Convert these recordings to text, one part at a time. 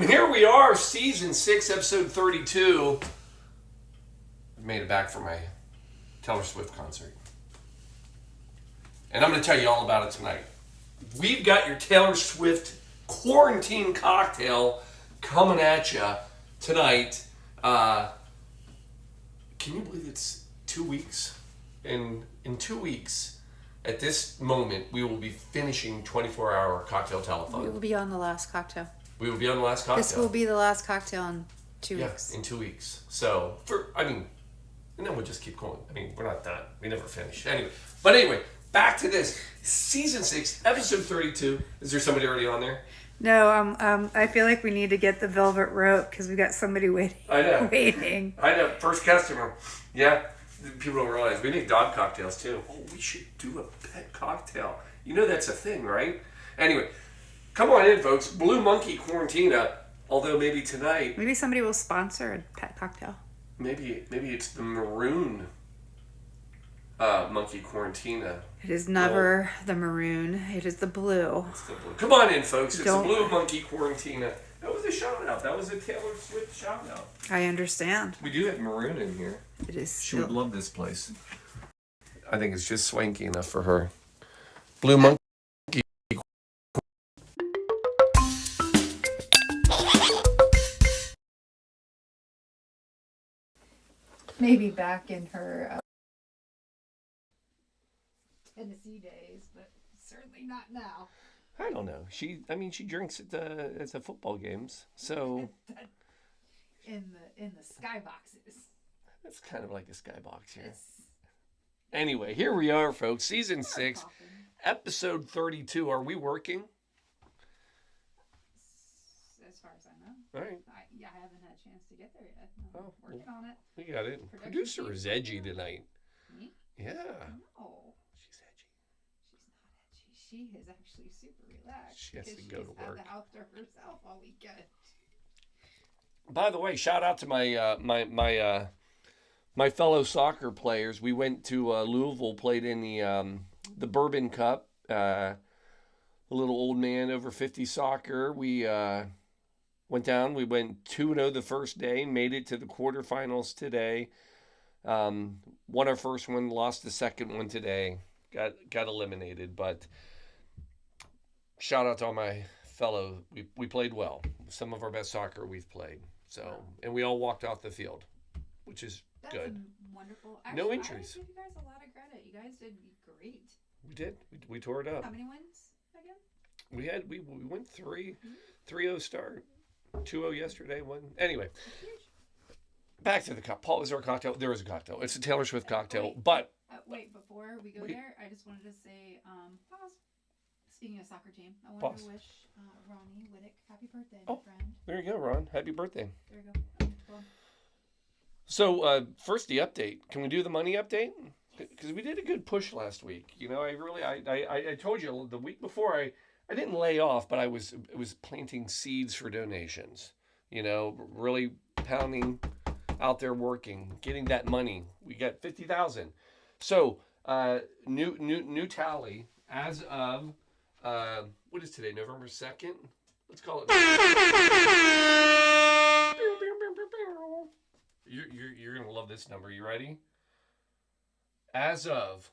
here we are, season 6, episode 32. I've made it back for my Taylor Swift concert. And I'm going to tell you all about it tonight. We've got your Taylor Swift quarantine cocktail coming at you tonight. Can you believe it's 2 weeks? And in 2 weeks, at this moment, we will be finishing 24-hour cocktail telethon. We will be on the last cocktail. We will be on the last cocktail. This will be the last cocktail in 2 weeks. Yeah, in 2 weeks. So, and then we'll just keep going. We're not done. We never finish. Anyway, back to this. Season 6, episode 32. Is there somebody already on there? No, I feel like we need to get the velvet rope because we got somebody waiting. I know. Waiting. I know. First customer. Yeah. People don't realize we make dog cocktails too. Oh, we should do a pet cocktail. You know that's a thing, right? Anyway, come on in, folks. Blue Monkey Quarantina. Although maybe tonight. Maybe somebody will sponsor a pet cocktail. Maybe it's the maroon Monkey Quarantina. It is never the maroon. It is the blue. It's the blue. Come on in, folks. It's the Blue Monkey Quarantina. That was a shout out. That was a Taylor Swift shout out. I understand. We do have maroon in here. It is. She would love this place. I think it's just swanky enough for her. Blue Monkey. Maybe back in her Tennessee days, but certainly not now. I don't know. She drinks at the football games. So in the skyboxes. That's kind of like a skybox here. Yes. Anyway, here we are, folks. Season 6, episode 32. Are we working? As far as I know. All right. I haven't had a chance to get there yet. I'm working on it. We got it. Producer is edgy tonight. Me? Yeah. No. She's edgy. She's not edgy. She is actually super relaxed. She has to go to work. She's had the house to herself all weekend. By the way, shout out to my fellow soccer players. We went to Louisville, played in the Bourbon Cup. A little old man over 50 soccer. We went down. We went 2-0 the first day. Made it to the quarterfinals today. Won our first one. Lost the second one today. Got eliminated. But shout out to all my fellow. We played well. Some of our best soccer we've played. So, and we all walked off the field, which is good. That's wonderful. Actually, no injuries. I give you guys a lot of credit. You guys did great. We did. We tore it up. How many wins again? We went 3-0 start, 2-0 yesterday. One anyway. Back to the cup. Paul, is there a cocktail? There is a cocktail. It's a Taylor Swift cocktail. Wait, before we go there, I just wanted to say, pause. Speaking of soccer team, I wanted to wish Ronnie Whittick happy birthday, my friend. There you go, Ron. Happy birthday. There you go. Cool. So, first the update. Can we do the money update? Because we did a good push last week. You know, I told you the week before I didn't lay off, but I was planting seeds for donations. You know, really pounding out there working, getting that money. We got 50,000. So, new tally as of what is today? November 2nd? Let's call it. You're gonna love this number. You ready? As of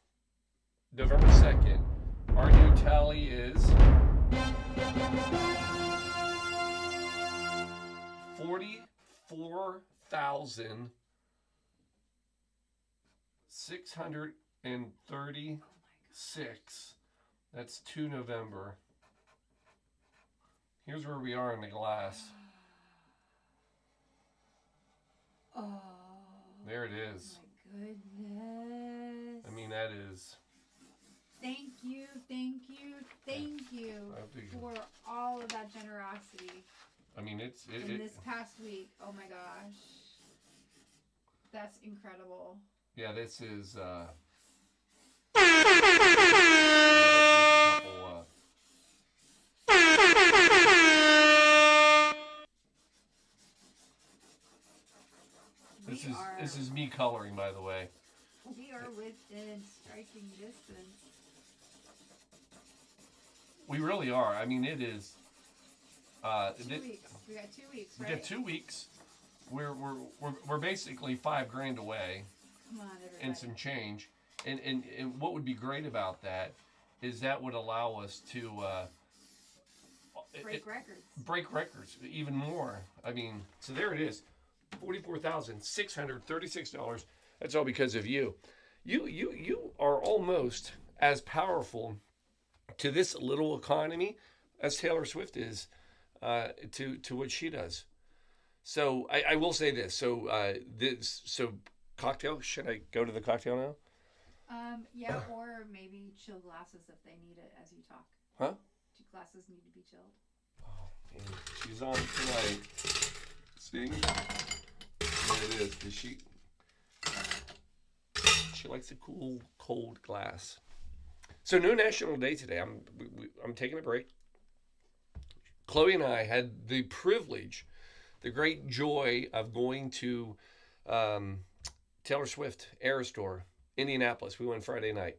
November 2nd, our new tally is 44,636. That's 2 November. Here's where we are in the glass. Oh. There it is. My goodness. That is. Thank you for all of that generosity. It's in this past week. Oh my gosh. That's incredible. Yeah, this is This is me coloring, by the way. We are within striking distance. We really are. It is. 2 weeks. We got 2 weeks, right? We got 2 weeks. We're basically $5,000 away. Come on, everybody. And some change. And what would be great about that is that would allow us to break records even more. I mean, so there it is, $44,636. That's all because of you. You are almost as powerful to this little economy as Taylor Swift is to what she does. So I will say this. So cocktail. Should I go to the cocktail now? Yeah, or maybe chill glasses if they need it as you talk. Huh? 2 glasses need to be chilled. Oh, man. She's on tonight. See? There it is. She likes a cool, cold glass. So no National Day today. I'm taking a break. Chloe and I had the privilege, the great joy of going to Taylor Swift Eras Tour, Indianapolis. We went Friday night.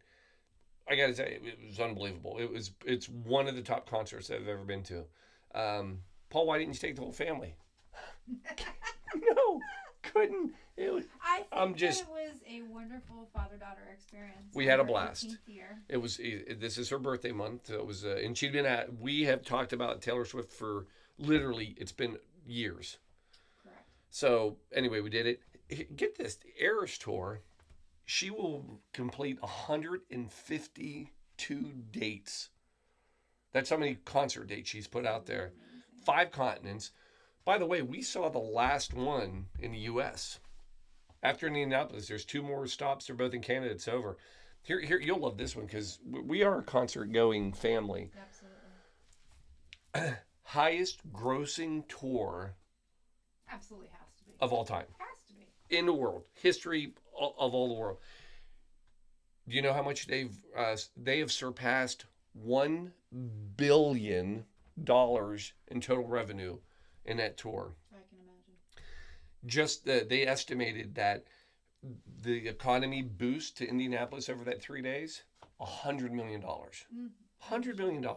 I got to say, it was unbelievable. It's one of the top concerts I've ever been to. Paul, why didn't you take the whole family? No, couldn't. It was, I think it was a wonderful father-daughter experience. We had a blast. 18th year. This is her birthday month. It was, and she'd been we have talked about Taylor Swift for literally, it's been years. Correct. So anyway, we did it. Get this, the Eras Tour, she will complete 152 dates. That's how many concert dates she's put out there. 5 continents. By the way, we saw the last one in the U.S. After Indianapolis, there's 2 more stops. They're both in Canada. It's over. Here, you'll love this one because we are a concert-going family. Absolutely. Highest grossing tour. Absolutely has to be. Of all time. Has to be. In the world. History of all the world. Do you know how much they have surpassed $1 billion in total revenue in that tour? I can imagine. Just they estimated that the economy boost to Indianapolis over that 3 days, $100 million. $100 million.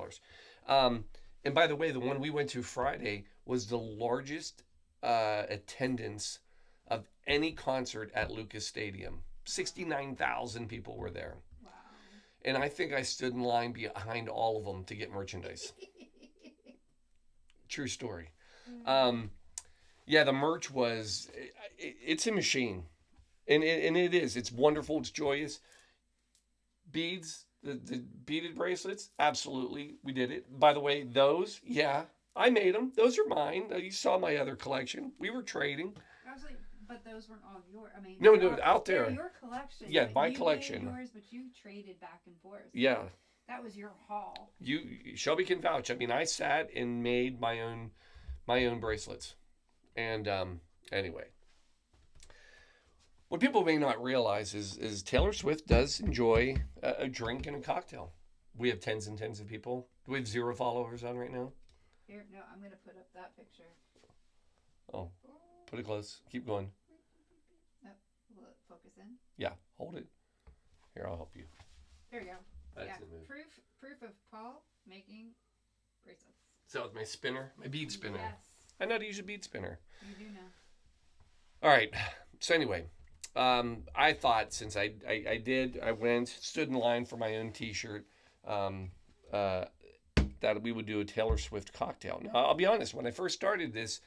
And by the way, the one we went to Friday was the largest attendance of any concert at Lucas Stadium. 69,000 people were there. Wow. And I think I stood in line behind all of them to get merchandise. True story. Yeah, the merch was, it's a machine. And it is. It's wonderful. It's joyous. Beads, the beaded bracelets, absolutely. We did it. By the way, those, yeah, I made them. Those are mine. You saw my other collection. We were trading. Actually, but those weren't all yours. I mean, no, out there. They're your collection. Yeah, my collection. You made yours, but you traded back and forth. Yeah. That was your haul. Shelby can vouch. I mean, I sat and made my own bracelets. And anyway, what people may not realize is Taylor Swift does enjoy a drink and a cocktail. We have tens and tens of people. Do we have 0 followers on right now? Here, no, I'm going to put up that picture. Oh, put it close. Keep going. Oh, will it focus in? Yeah, hold it. Here, I'll help you. There you go. That's yeah, the move. Proof of Paul making bracelets. So it's my spinner, my bead spinner. Yes. I know how to use a bead spinner. You do now. All right. So anyway, I thought since I went, stood in line for my own T-shirt, that we would do a Taylor Swift cocktail. Now, I'll be honest. When I first started this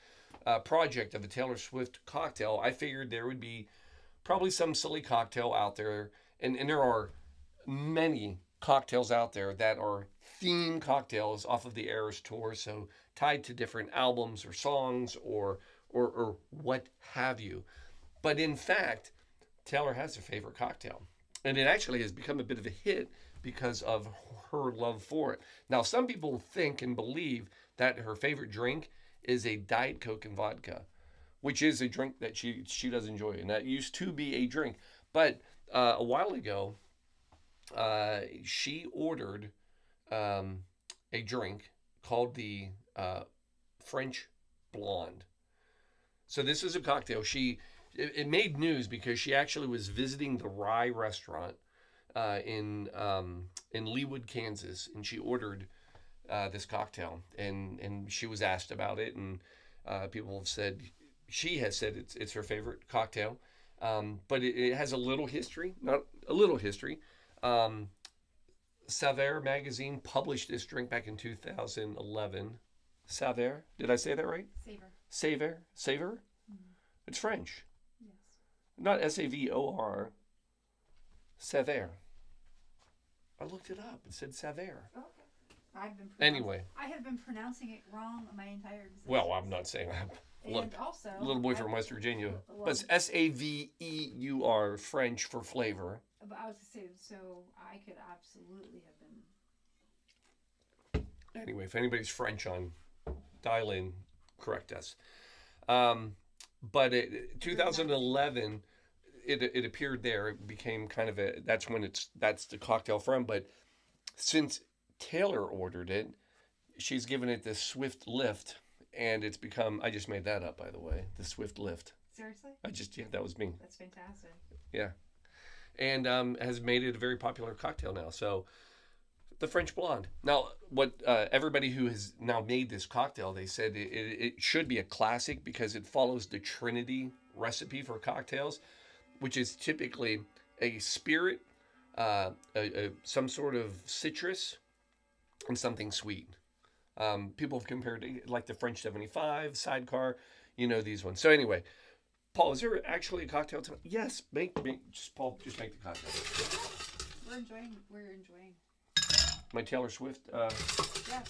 project of a Taylor Swift cocktail, I figured there would be probably some silly cocktail out there, and there are many cocktails out there that are theme cocktails off of the Eras Tour, so tied to different albums or songs or what have you. But in fact, Taylor has a favorite cocktail, and it actually has become a bit of a hit because of her love for it. Now, some people think and believe that her favorite drink is a Diet Coke and vodka, which is a drink that she does enjoy, and that used to be a drink. But a while ago, she ordered a drink called the French Blonde. So this is a cocktail. It made news because she actually was visiting the Rye restaurant in Leawood, Kansas, and she ordered this cocktail, and she was asked about it, and people have said she has said it's her favorite cocktail, but it has a little history, not a little history. Saveur magazine published this drink back in 2011. Saveur, did I say that right? Savor. Savor. It's French, Yes. not Savor. Saveur. I looked it up. It said Saveur. Okay. Anyway. I have been pronouncing it wrong my entire existence. Well, I'm not saying that. Look, and also, little boy from West Virginia. But it's Saveur, French for flavor. But I was going to say, so I could absolutely have been. Anyway, if anybody's French on, dial in, correct us. But 2011, it appeared there. It became kind of that's the cocktail from. But since Taylor ordered it, she's given it this Swift lift, and it's become, I just made that up, by the way, the Swift lift. Seriously? That was me. That's fantastic. Yeah. And has made it a very popular cocktail now. So the French Blonde. Now, what everybody who has now made this cocktail, they said it should be a classic because it follows the Trinity recipe for cocktails, which is typically a spirit, some sort of citrus, and something sweet. People have compared it like the French 75, Sidecar, these ones. So anyway, Paul, is there actually a cocktail tonight? Yes, Paul, just make the cocktail. We're enjoying. My Taylor Swift Yeah.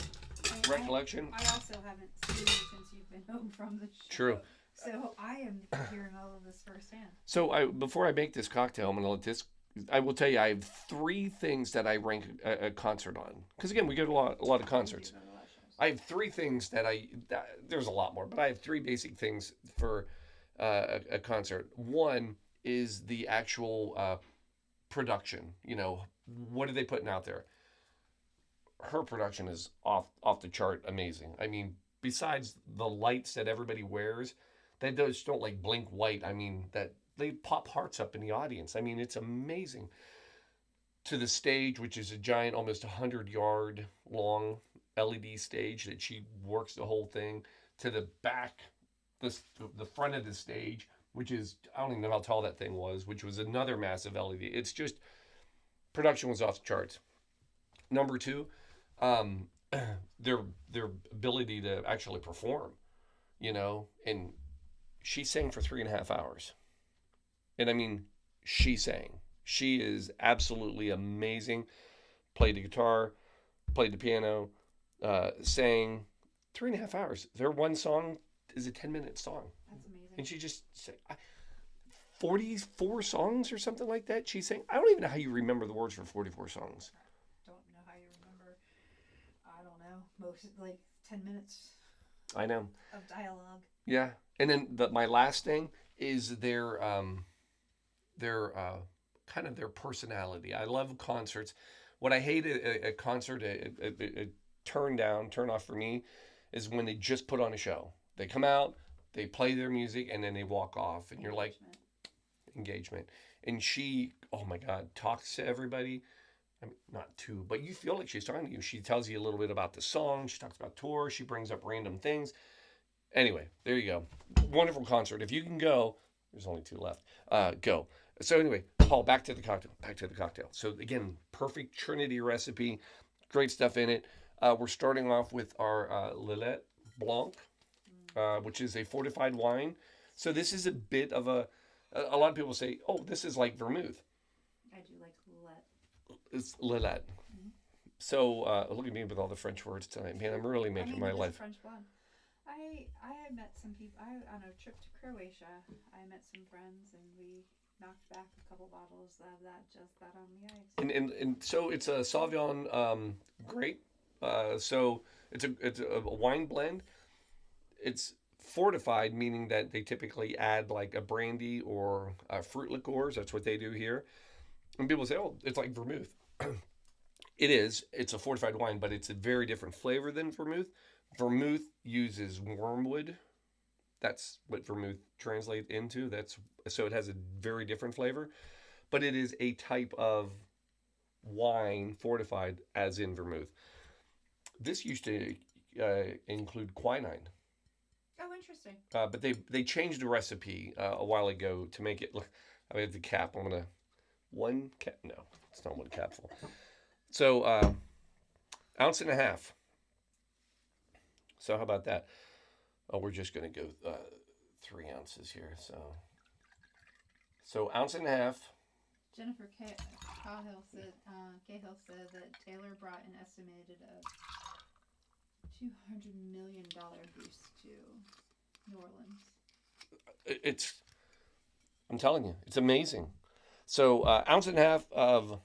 recollection. I also haven't seen you since you've been home from the show. True. So I am hearing all of this firsthand. So before I make this cocktail, I'm going to let this. I will tell you, I have 3 things that I rank a concert on. Because again, we go to a lot of concerts. I have 3 things there's a lot more, but I have 3 basic things for a concert. One is the actual production. What are they putting out there? Her production is off the chart amazing. I mean, besides the lights that everybody wears, they just don't like blink white. I mean, that they pop hearts up in the audience. I mean, it's amazing. To the stage, which is a giant, almost 100-yard long LED stage that she works the whole thing. To the back, the front of the stage, which is, I don't even know how tall that thing was, which was another massive LED. It's just, production was off the charts. Number 2, their ability to actually perform, and she sang for 3.5 hours. And I mean, she sang. She is absolutely amazing. Played the guitar, played the piano, sang 3.5 hours. Their one song is a 10-minute song. That's amazing. And she just sang 44 songs or something like that. She sang. I don't even know how you remember the words for 44 songs. Don't know how you remember. I don't know. Most like 10 minutes. I know. Of dialogue. Yeah. And then my last thing is their kind of their personality. I love concerts. What I hate at a concert, a turn off for me, is when they just put on a show. They come out, they play their music, and then they walk off, and you're like, engagement. And she, oh my God, talks to everybody. I mean, not to, but you feel like she's talking to you. She tells you a little bit about the song. She talks about tour. She brings up random things. Anyway, there you go. Wonderful concert. If you can go, there's only 2 left. Go. So anyway, Paul, back to the cocktail. So again, perfect Trinity recipe. Great stuff in it. We're starting off with our Lillet Blanc, which is a fortified wine. So this is a bit of a lot of people say, oh, this is like vermouth. I do like Lillet. It's Lillet. Mm-hmm. So look at me with all the French words tonight. Man, I'm really making my life. French blonde. I met some people. On a trip to Croatia, I met some friends, and we knocked back a couple bottles of that, just that on the ice. And so it's a Sauvignon grape. So it's a wine blend. It's fortified, meaning that they typically add like a brandy or fruit liqueurs. That's what they do here. And people say, oh, it's like vermouth. It is. It's a fortified wine, but it's a very different flavor than vermouth. Vermouth uses wormwood. That's what vermouth translates into. So it has a very different flavor, but it is a type of wine fortified as in vermouth. This used to include quinine. Oh, interesting. But they changed the recipe a while ago to make it look. I have the cap. I'm gonna one cap. No, it's not one capful. So ounce and a half. So how about that? Oh, we're just gonna go 3 ounces here. So ounce and a half. Jennifer Cahill said that Taylor brought an estimated of $200 million boost to New Orleans. I'm telling you, it's amazing. So ounce and a half of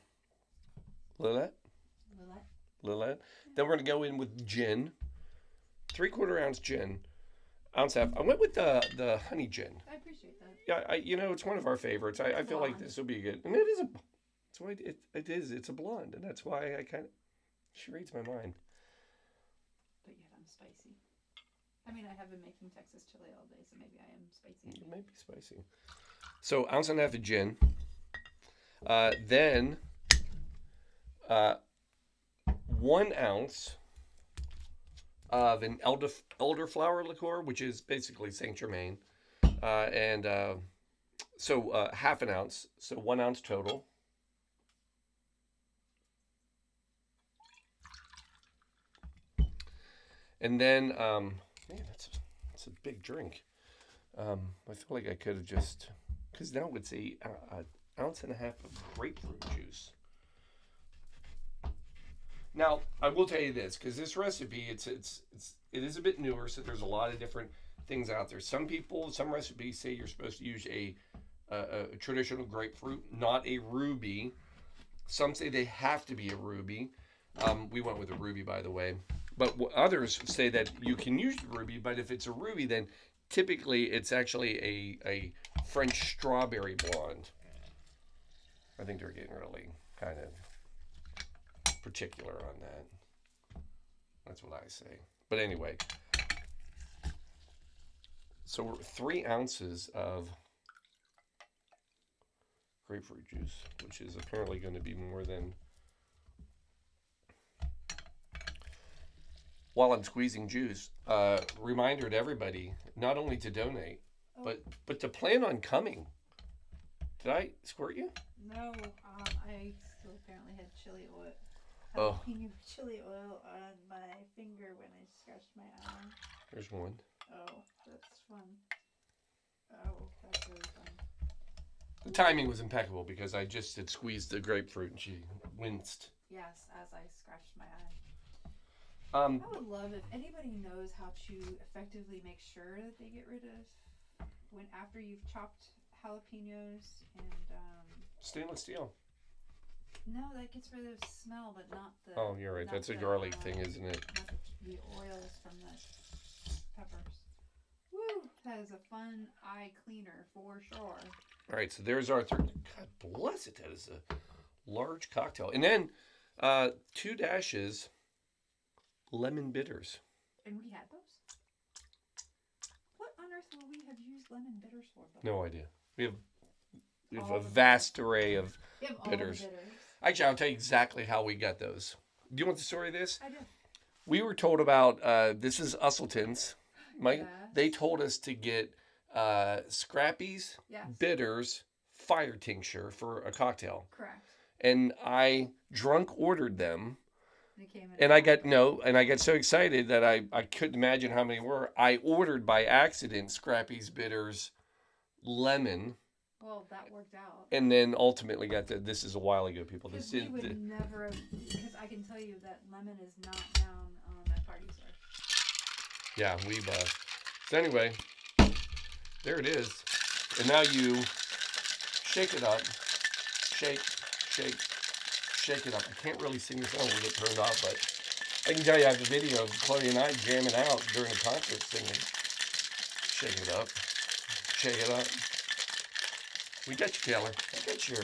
Lillet. Then we're gonna go in with gin, 3/4 ounce gin, ounce half. I went with the honey gin. I appreciate that. Yeah, it's one of our favorites. I feel like this will be good, and it is it's why it is. It's a blonde, and that's why she reads my mind. But yet I'm spicy. I mean, I have been making Texas chili all day, so maybe I am spicy. It might be spicy. So ounce and a half of gin. Then 1 ounce of an elderflower liqueur, which is basically Saint Germain, and so half an ounce, so 1 ounce total. And then, man, that's a big drink. I feel like I could have just, because now it's an ounce and a half of grapefruit juice. Now, I will tell you this, because this recipe, it is a bit newer, so there's a lot of different things out there. Some recipes say you're supposed to use a traditional grapefruit, not a ruby. Some say they have to be a ruby. We went with a ruby, by the way. But others say that you can use the ruby, but if it's a ruby, then typically it's actually a French strawberry blonde. I think they're getting really kind of particular on that. That's what I say. But anyway, so we're 3 ounces of grapefruit juice, which is apparently going to be more than. While I'm squeezing juice, reminder to everybody, not only to donate, but to plan on coming. Did I squirt you? No, I still apparently had chili oil. Oh. Chili oil on my finger when I scratched my eye. There's one. Oh, that's fun. Oh, that's really fun. The timing was impeccable because I just had squeezed the grapefruit and she winced. Yes, as I scratched my eye. I would love if anybody knows how to effectively make sure that they get rid of after you've chopped jalapenos and stainless steel. No, that gets rid of smell, but not the. Oh, you're right. That's a garlic thing, isn't it? Not the oils from the peppers. Woo! That is a fun eye cleaner for sure. All right, so there's our third. God bless it. That is a large cocktail, and then 2 dashes. Lemon bitters. And we had those? What on earth will we have used lemon bitters for? No idea. We have a vast array of bitters. Actually, I'll tell you exactly how we got those. Do you want the story of this? I do. We were told about, this is Usselton's. Mike, yes. They told us to get Scrappy's, yes. Bitters, fire tincture for a cocktail. Correct. And I drunk ordered them. And I got so excited that I couldn't imagine how many were. I ordered by accident Scrappy's Bitters lemon. Well, that worked out. And then ultimately got this is a while ago, people. Because we would never, because I can tell you that lemon is not down at parties. Yeah, so anyway, there it is. And now you shake it up. Shake it up. I can't really sing the song when we get turned off, but I can tell you I have a video of Chloe and I jamming out during a concert singing. Shake it up. Shake it up. We got you, Taylor. I got your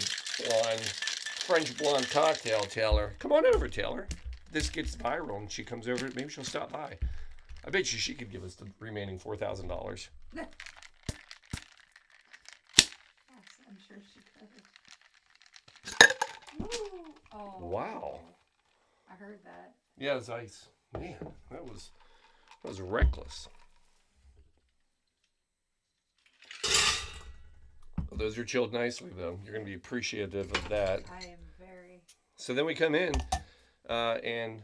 French blonde cocktail, Taylor. Come on over, Taylor. This gets viral and she comes over. Maybe she'll stop by. I bet she could give us the remaining $4,000. Yes, I'm sure she could. Ooh. Oh, wow. I heard that. Yeah, it's ice. Man, that was reckless. Well, those are chilled nicely, though. You're going to be appreciative of that. I am very. So then we come in, and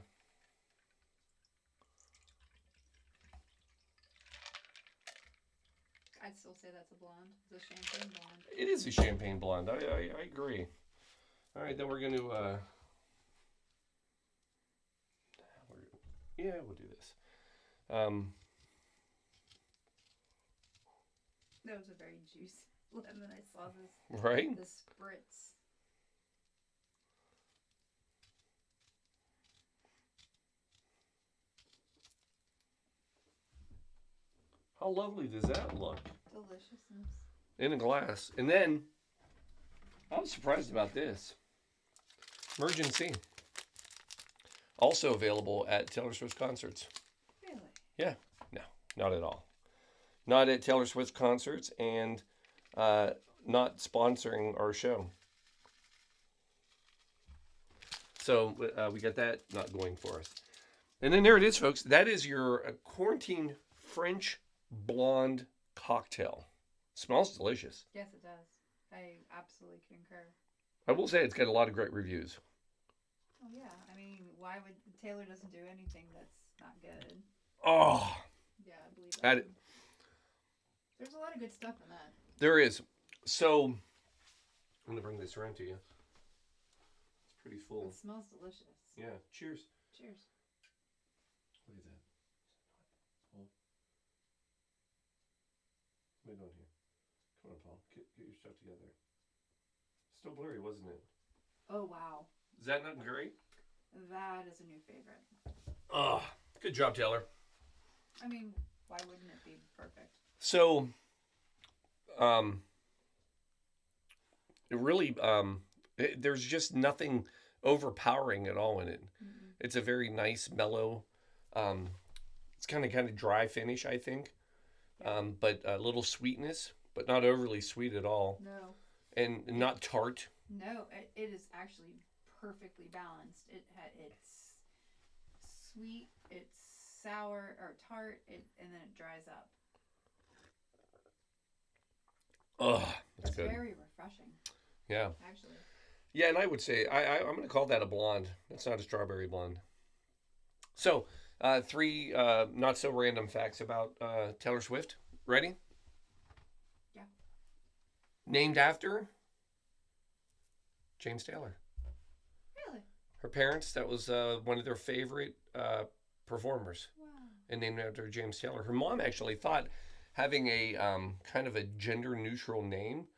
I'd still say that's a blonde. It's a champagne blonde. it is a champagne blonde. I agree. All right, then we're going to. Yeah, we'll do this. That was a very juicy lemon. I saw this. Right? The spritz. How lovely does that look? Deliciousness. In a glass. And then, I was surprised about this. Emergency. Also available at Taylor Swift concerts. Really? Yeah. No, not at all. Not at Taylor Swift concerts and not sponsoring our show. So we got that not going for us. And then there it is, folks. That is your quarantine French blonde cocktail. Smells delicious. Yes, it does. I absolutely concur. I will say it's got a lot of great reviews. Oh yeah, I mean, why would Taylor doesn't do anything that's not good? Oh, Yeah, I believe that. that, There's a lot of good stuff in that. there is. So, I'm going to bring this around to you. It's pretty full. It smells delicious. Yeah, cheers. Cheers. Look at that. Paul. What are you doing here? Come on, Paul. Get your stuff together. Still blurry, wasn't it? Oh wow, Is that not great? that is a new favorite. Oh, good job, Taylor. I mean, why wouldn't it be perfect? So, it really, there's just nothing overpowering at all in it. Mm-mm. It's a very nice, mellow, it's kind of dry finish, I think. But a little sweetness, but not overly sweet at all. No, And not tart. no, it is actually perfectly balanced. It's sweet, it's sour or tart, and then it dries up. Oh, that's It's good. very refreshing, Yeah. actually. Yeah, and I would say, I'm going to call that a blonde. That's not a strawberry blonde. So, three not so random facts about Taylor Swift. Ready? Yeah. Named after James Taylor. Really? Her parents, that was one of their favorite performers, Wow. and named after James Taylor. Her mom actually thought having a kind of a gender neutral name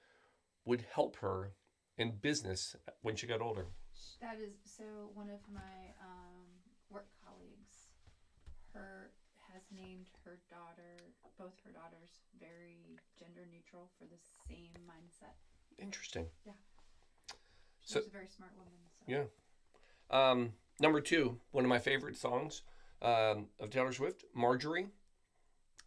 would help her in business when she got older. That is so. One of my work colleagues, has named her daughter, both her daughters, very gender neutral for the same mindset. Interesting. Yeah. She's So- a very smart woman. So. Yeah. Number two, one of my favorite songs of Taylor Swift, Marjorie.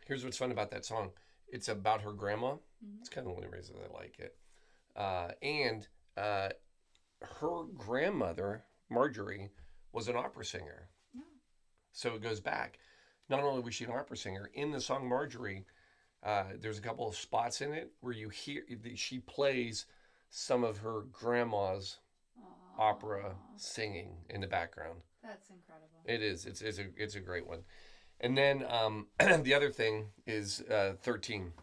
Here's what's fun about that song. It's about her grandma. Mhm. It's kind of the only reason I like it. And her grandmother, Marjorie, was an opera singer. No. So it goes back. Not only was she an opera singer, in the song Marjorie, there's a couple of spots in it where you hear she plays some of her grandma's Aw. opera singing in the background. That's incredible. It is. It's a great one. And then the other thing is 13.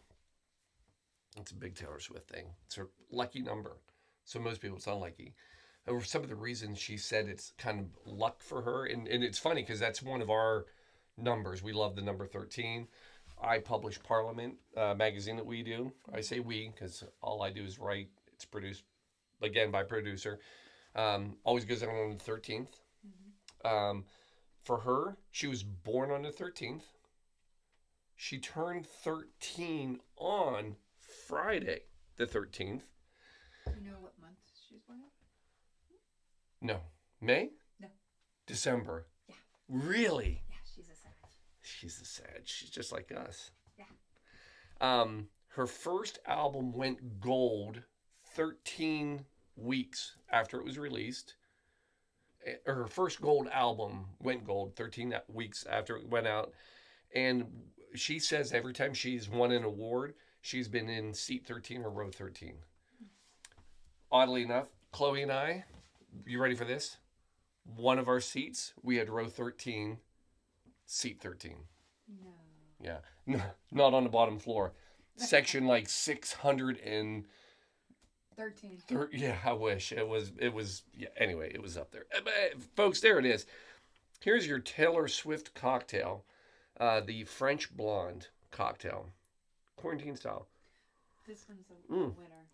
It's a big Taylor Swift thing. It's her lucky number. So most people, it's unlucky. Or some of the reasons she said it's kind of luck for her. And it's funny because that's one of our numbers. We love the number 13. I publish Parliament magazine that we do. I say we because all I do is write. It's produced, again, by producer. Always goes out on the 13th. Mm-hmm. For her, she was born on the 13th. She turned 13 on Friday, the 13th. You know what month she's born in? No. May? No. December. Yeah. Really? Yeah, she's a Sag. She's a Sag. She's just like us. Yeah. Her first album went gold 13 weeks after it was released. Her first gold album went gold 13 weeks after it went out. And she says every time she's won an award, she's been in seat 13 or row 13. Oddly enough, Chloe and I, you ready for this? One of our seats, we had row 13, seat 13. No. Yeah, no, not on the bottom floor. Section like 600 and 13. Yeah, I wish it was. Yeah. Anyway, it was up there, folks. There it is. Here's your Taylor Swift cocktail, the French Blonde cocktail, quarantine style. This one's a winner.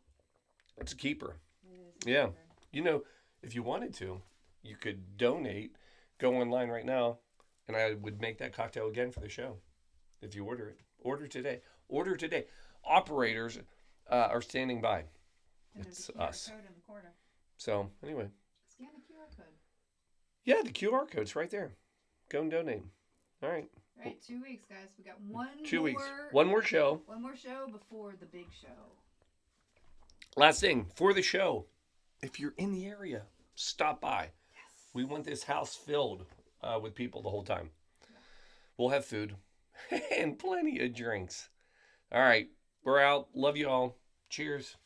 It's a keeper. It is a Yeah, keeper. you know, if you wanted to, you could donate. Go online right now, and I would make that cocktail again for the show. If you order it, order today. Order today. Operators are standing by. And It's there's a QR us. code in the corner. So anyway, Scan the QR code. yeah, the QR code's right there. Go and donate. All right. All right, 2 weeks, guys. We got one 2 more. weeks. One more show. One more show before the big show. Last thing for the show. If you're in the area, stop by. Yes. We want this house filled with people the whole time. We'll have food and plenty of drinks. All right. We're out. Love you all. Cheers.